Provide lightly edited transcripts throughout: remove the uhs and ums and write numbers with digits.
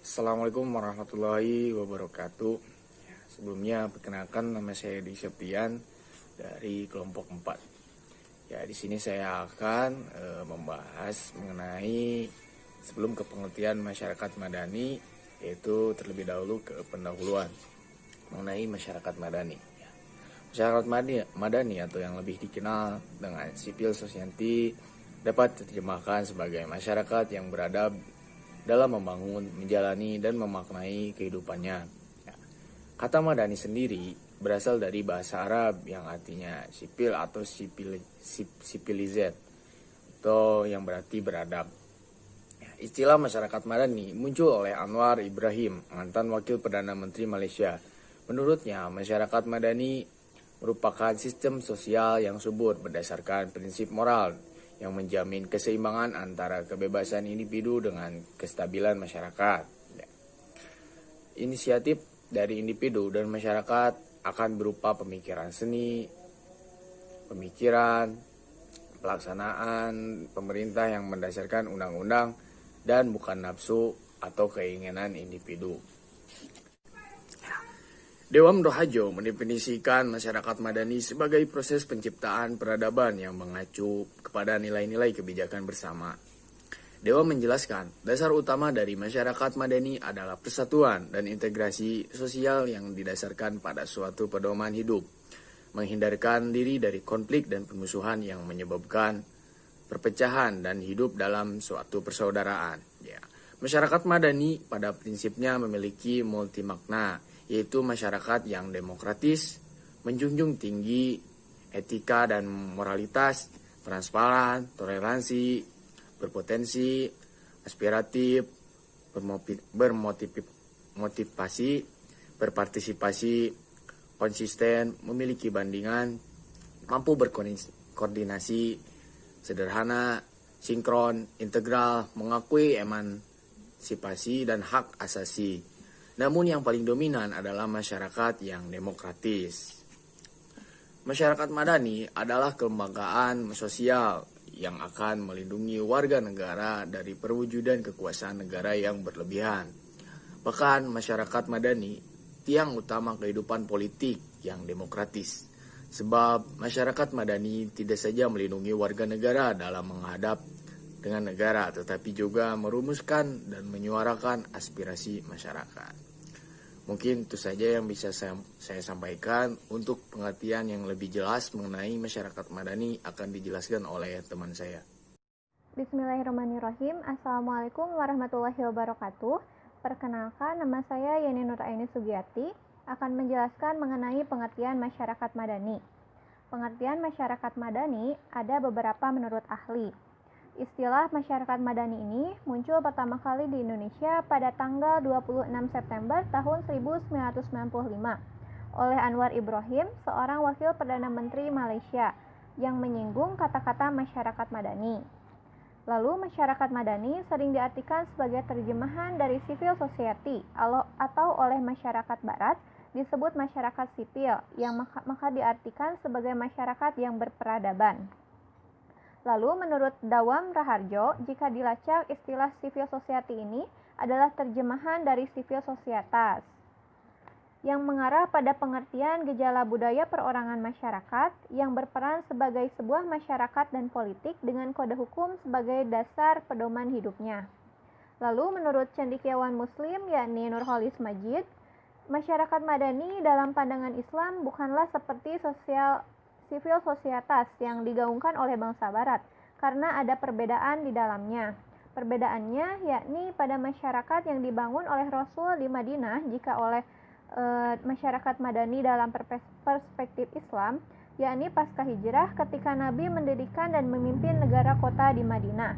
Assalamualaikum warahmatullahi wabarakatuh. Sebelumnya perkenalkan, nama saya Edi Septian dari kelompok 4. Di sini saya akan membahas mengenai sebelum ke pengertian masyarakat madani, yaitu terlebih dahulu ke pendahuluan mengenai masyarakat madani. Masyarakat madani atau yang lebih dikenal dengan civil society dapat diterjemahkan sebagai masyarakat yang beradab dalam membangun, menjalani, dan memaknai kehidupannya. Kata madani sendiri berasal dari bahasa Arab yang artinya sipil atau civilized, atau yang berarti beradab. Istilah masyarakat madani muncul oleh Anwar Ibrahim, mantan wakil Perdana Menteri Malaysia. Menurutnya, masyarakat madani merupakan sistem sosial yang subur berdasarkan prinsip moral yang menjamin keseimbangan antara kebebasan individu dengan kestabilan masyarakat. Inisiatif dari individu dan masyarakat akan berupa pemikiran seni, pemikiran, pelaksanaan pemerintah yang berdasarkan undang-undang dan bukan nafsu atau keinginan individu. Dewan Rohajo mendefinisikan masyarakat madani sebagai proses penciptaan peradaban yang mengacu kepada nilai-nilai kebijakan bersama. Dewan menjelaskan, dasar utama dari masyarakat madani adalah persatuan dan integrasi sosial yang didasarkan pada suatu pedoman hidup, menghindarkan diri dari konflik dan permusuhan yang menyebabkan perpecahan dan hidup dalam suatu persaudaraan. Masyarakat madani pada prinsipnya memiliki multi makna, yaitu masyarakat yang demokratis, menjunjung tinggi etika dan moralitas, transparan, toleransi, berpotensi, aspiratif, bermotivasi, berpartisipasi, konsisten, memiliki bandingan, mampu berkoordinasi, sederhana, sinkron, integral, mengakui emansipasi dan hak asasi. Namun yang paling dominan adalah masyarakat yang demokratis. Masyarakat madani adalah kelembagaan sosial yang akan melindungi warga negara dari perwujudan kekuasaan negara yang berlebihan. Bahkan masyarakat madani tiang utama kehidupan politik yang demokratis. Sebab masyarakat madani tidak saja melindungi warga negara dalam menghadap dengan negara, tetapi juga merumuskan dan menyuarakan aspirasi masyarakat. Mungkin itu saja yang bisa saya sampaikan. Untuk pengertian yang lebih jelas mengenai masyarakat madani akan dijelaskan oleh teman saya. Bismillahirrahmanirrahim. Assalamualaikum warahmatullahi wabarakatuh. Perkenalkan, nama saya Yani Nuraini Sugiyati akan menjelaskan mengenai pengertian masyarakat madani. Pengertian masyarakat madani ada beberapa menurut ahli. Istilah masyarakat madani ini muncul pertama kali di Indonesia pada tanggal 26 September tahun 1995 oleh Anwar Ibrahim, seorang wakil Perdana Menteri Malaysia, yang menyinggung kata-kata masyarakat madani. Lalu masyarakat madani sering diartikan sebagai terjemahan dari civil society atau oleh masyarakat barat disebut masyarakat sipil, yang maka diartikan sebagai masyarakat yang berperadaban. Lalu menurut Dawam Raharjo, jika dilacak istilah civil society ini adalah terjemahan dari civil societas, yang mengarah pada pengertian gejala budaya perorangan masyarakat yang berperan sebagai sebuah masyarakat dan politik dengan kode hukum sebagai dasar pedoman hidupnya. Lalu menurut cendekiawan Muslim yakni Nurholis Majid, masyarakat madani dalam pandangan Islam bukanlah seperti civil societas yang digaungkan oleh bangsa barat, karena ada perbedaan di dalamnya. Perbedaannya yakni pada masyarakat yang dibangun oleh Rasul di Madinah, jika oleh masyarakat madani dalam perspektif Islam, yakni pasca hijrah ketika Nabi mendirikan dan memimpin negara kota di Madinah.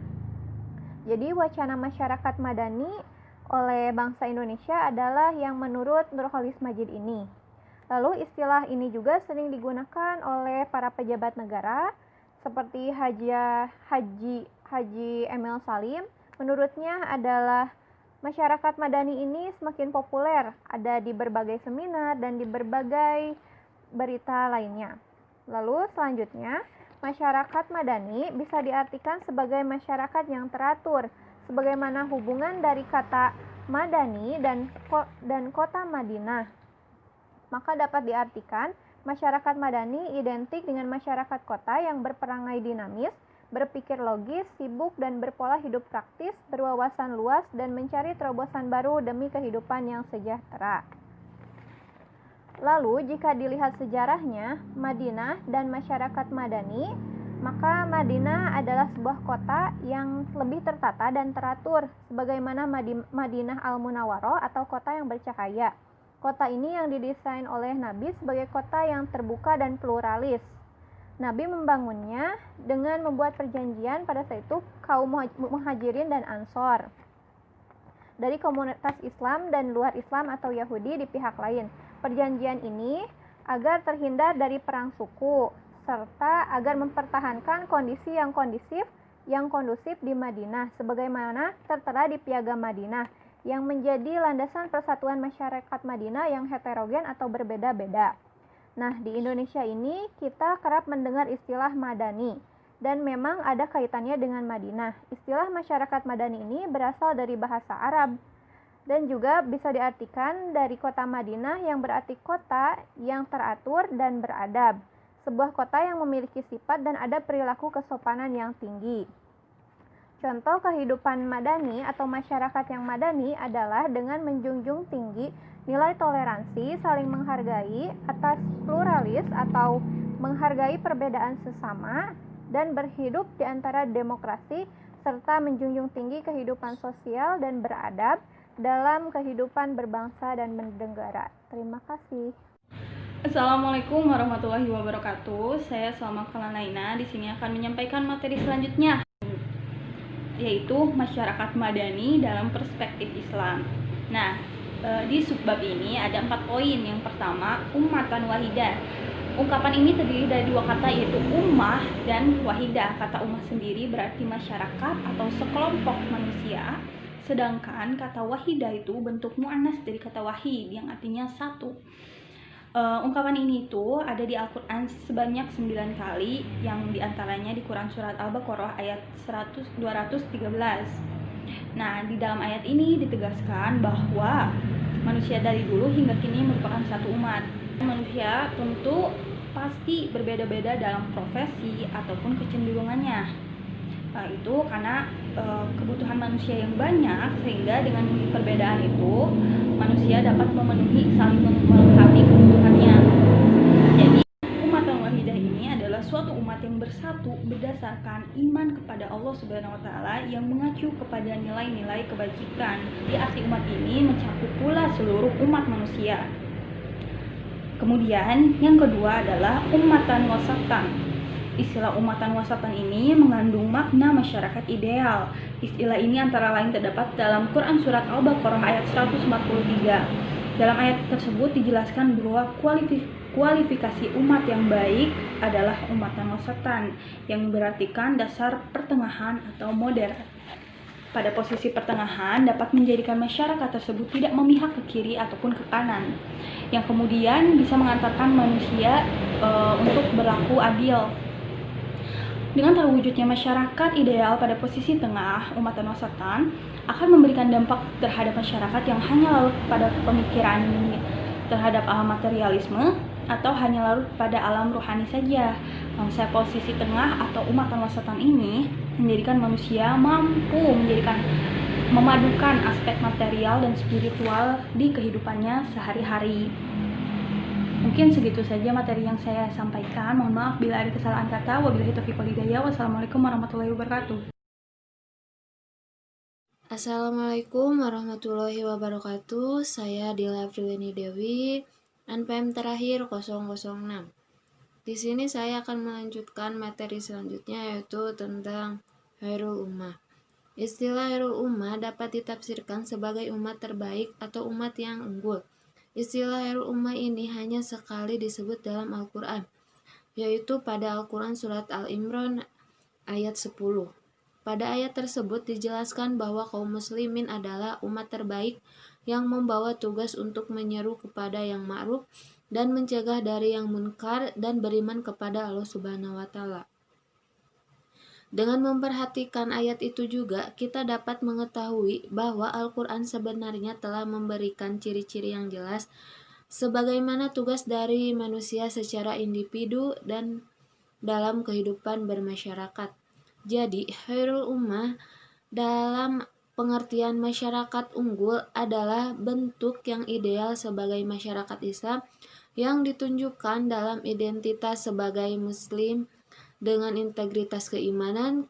Jadi wacana masyarakat madani oleh bangsa Indonesia adalah yang menurut Nurholis Majid ini. Lalu istilah ini juga sering digunakan oleh para pejabat negara seperti Haji Emil Salim. Menurutnya adalah masyarakat madani ini semakin populer, ada di berbagai seminar dan di berbagai berita lainnya. Lalu selanjutnya, masyarakat madani bisa diartikan sebagai masyarakat yang teratur, sebagaimana hubungan dari kata Madani dan kota Madinah. Maka dapat diartikan, masyarakat Madani identik dengan masyarakat kota yang berperangai dinamis, berpikir logis, sibuk dan berpola hidup praktis, berwawasan luas dan mencari terobosan baru demi kehidupan yang sejahtera. Lalu, jika dilihat sejarahnya, Madinah dan masyarakat Madani, maka Madinah adalah sebuah kota yang lebih tertata dan teratur, sebagaimana Madinah Al-Munawwaroh atau kota yang bercahaya. Kota ini yang didesain oleh Nabi sebagai kota yang terbuka dan pluralis. Nabi membangunnya dengan membuat perjanjian pada saat itu kaum Muhajirin dan Ansor dari komunitas Islam dan luar Islam atau Yahudi di pihak lain. Perjanjian ini agar terhindar dari perang suku, serta agar mempertahankan kondisi yang kondusif di Madinah, sebagaimana tertera di Piagam Madinah, yang menjadi landasan persatuan masyarakat Madinah yang heterogen atau berbeda-beda. Nah, di Indonesia ini kita kerap mendengar istilah Madani, dan memang ada kaitannya dengan Madinah. Istilah masyarakat Madani ini berasal dari bahasa Arab, dan juga bisa diartikan dari kota Madinah yang berarti kota yang teratur dan beradab. Sebuah kota yang memiliki sifat dan ada perilaku kesopanan yang tinggi. Contoh kehidupan madani atau masyarakat yang madani adalah dengan menjunjung tinggi nilai toleransi, saling menghargai atas pluralis atau menghargai perbedaan sesama, dan berhidup di antara demokrasi, serta menjunjung tinggi kehidupan sosial dan beradab dalam kehidupan berbangsa dan bernegara. Terima kasih. Assalamualaikum warahmatullahi wabarakatuh. Saya Salma Kalanaina di sini akan menyampaikan materi selanjutnya, yaitu masyarakat madani dalam perspektif Islam. Nah, di subbab ini ada 4 poin. Yang pertama, ummatan wahidah. Ungkapan ini terdiri dari 2 kata, yaitu ummah dan wahidah. Kata ummah sendiri berarti masyarakat atau sekelompok manusia, sedangkan kata wahidah itu bentuk muannas dari kata wahid yang artinya satu. Ungkapan ini itu ada di Al-Quran sebanyak 9 kali, yang diantaranya di Quran Surat Al-Baqarah ayat 213. Nah, di dalam ayat ini ditegaskan bahwa manusia dari dulu hingga kini merupakan satu umat. Manusia tentu pasti berbeda-beda dalam profesi ataupun kecenderungannya. Itu karena kebutuhan manusia yang banyak, sehingga dengan perbedaan itu manusia dapat saling melengkapi kebutuhannya. Jadi umat wahidah ini adalah suatu umat yang bersatu berdasarkan iman kepada Allah Subhanahu wa taala yang mengacu kepada nilai-nilai kebajikan. Di arti umat ini mencakup pula seluruh umat manusia. Kemudian yang kedua adalah ummatan wasatan. Istilah ummatan wasatan ini mengandung makna masyarakat ideal. Istilah ini antara lain terdapat dalam Quran Surat Al-Baqarah ayat 143. Dalam ayat tersebut dijelaskan bahwa kualifikasi umat yang baik adalah ummatan wasatan, yang berartikan dasar pertengahan atau modern. Pada posisi pertengahan dapat menjadikan masyarakat tersebut tidak memihak ke kiri ataupun ke kanan, yang kemudian bisa mengantarkan manusia untuk berlaku adil. Dengan terwujudnya masyarakat ideal pada posisi tengah, ummatan wasatan akan memberikan dampak terhadap masyarakat yang hanya larut pada pemikiran terhadap alam materialisme atau hanya larut pada alam rohani saja. Konsep posisi tengah atau ummatan wasatan ini menjadikan manusia mampu memadukan aspek material dan spiritual di kehidupannya sehari-hari. Mungkin segitu saja materi yang saya sampaikan. Mohon maaf bila ada kesalahan kata. Wabillahi taufiq wal hidayah. Wassalamualaikum warahmatullahi wabarakatuh. Assalamualaikum warahmatullahi wabarakatuh. Saya Dila Friweni Dewi, NPM terakhir 006. Di sini saya akan melanjutkan materi selanjutnya, yaitu tentang Khairul Ummah. Istilah Khairul Ummah dapat ditafsirkan sebagai umat terbaik atau umat yang unggul. Istilah Khairul Ummah ini hanya sekali disebut dalam Al-Quran, yaitu pada Al-Quran Surat Al-Imran ayat 10. Pada ayat tersebut dijelaskan bahwa kaum muslimin adalah umat terbaik yang membawa tugas untuk menyeru kepada yang ma'ruf dan mencegah dari yang munkar dan beriman kepada Allah Subhanahu wa taala. Dengan memperhatikan ayat itu juga, kita dapat mengetahui bahwa Al-Quran sebenarnya telah memberikan ciri-ciri yang jelas sebagaimana tugas dari manusia secara individu dan dalam kehidupan bermasyarakat. Jadi, khairul ummah dalam pengertian masyarakat unggul adalah bentuk yang ideal sebagai masyarakat Islam yang ditunjukkan dalam identitas sebagai Muslim dengan integritas keimanan,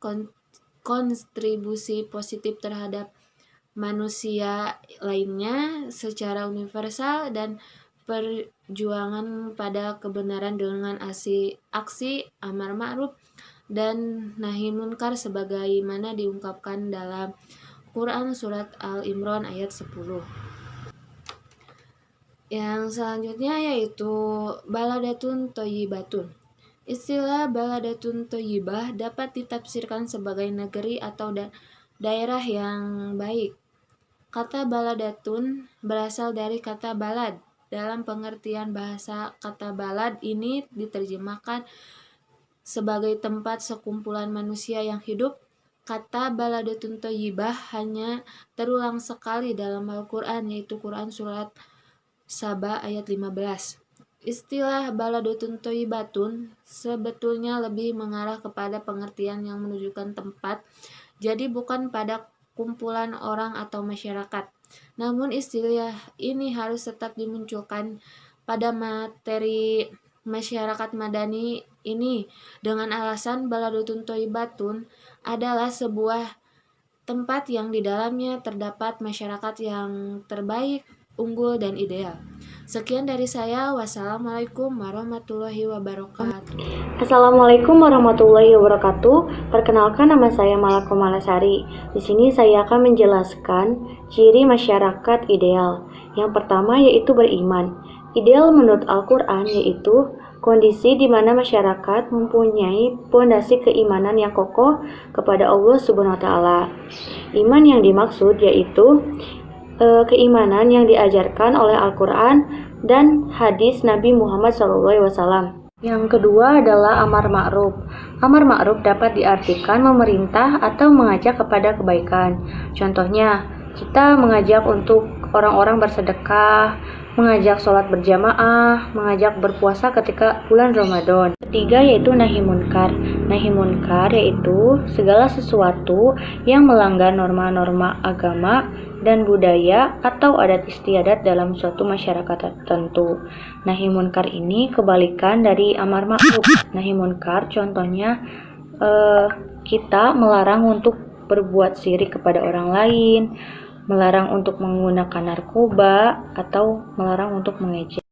kontribusi positif terhadap manusia lainnya secara universal, dan perjuangan pada kebenaran dengan aksi amar ma'ruf dan nahi munkar sebagaimana diungkapkan dalam Quran surat Al-Imran ayat 10. Yang selanjutnya yaitu baladatun thayyibatun. Istilah baladatun thayyibah dapat ditafsirkan sebagai negeri atau daerah yang baik. Kata baladatun berasal dari kata balad. Dalam pengertian bahasa, kata balad ini diterjemahkan sebagai tempat sekumpulan manusia yang hidup. Kata baladatun thayyibah hanya terulang sekali dalam Al-Quran, yaitu Quran surat Saba ayat 15. Istilah baladatun thayyibatun sebetulnya lebih mengarah kepada pengertian yang menunjukkan tempat, jadi bukan pada kumpulan orang atau masyarakat. Namun istilah ini harus tetap dimunculkan pada materi masyarakat madani ini dengan alasan baladatun thayyibatun adalah sebuah tempat yang di dalamnya terdapat masyarakat yang terbaik, unggul, dan ideal. Sekian dari saya. Wassalamualaikum warahmatullahi wabarakatuh. Assalamualaikum warahmatullahi wabarakatuh. Perkenalkan, nama saya Malako Malasari. Di sini saya akan menjelaskan ciri masyarakat ideal. Yang pertama yaitu beriman. Ideal menurut Al-Quran yaitu kondisi di mana masyarakat mempunyai pondasi keimanan yang kokoh kepada Allah Subhanahu wa Ta'ala. Iman yang dimaksud yaitu keimanan yang diajarkan oleh Al-Quran dan hadis Nabi Muhammad SAW. Yang kedua adalah amar ma'ruf. Amar ma'ruf dapat diartikan memerintah atau mengajak kepada kebaikan. Contohnya, kita mengajak untuk orang-orang bersedekah, mengajak sholat berjamaah, mengajak berpuasa ketika bulan Ramadan. Ketiga yaitu nahi munkar. Nahi munkar yaitu segala sesuatu yang melanggar norma-norma agama dan budaya atau adat istiadat dalam suatu masyarakat tertentu. Nahi munkar ini kebalikan dari amar ma'ruf. Nahi munkar contohnya kita melarang untuk berbuat syirik kepada orang lain, melarang untuk menggunakan narkoba, atau melarang untuk mengejek.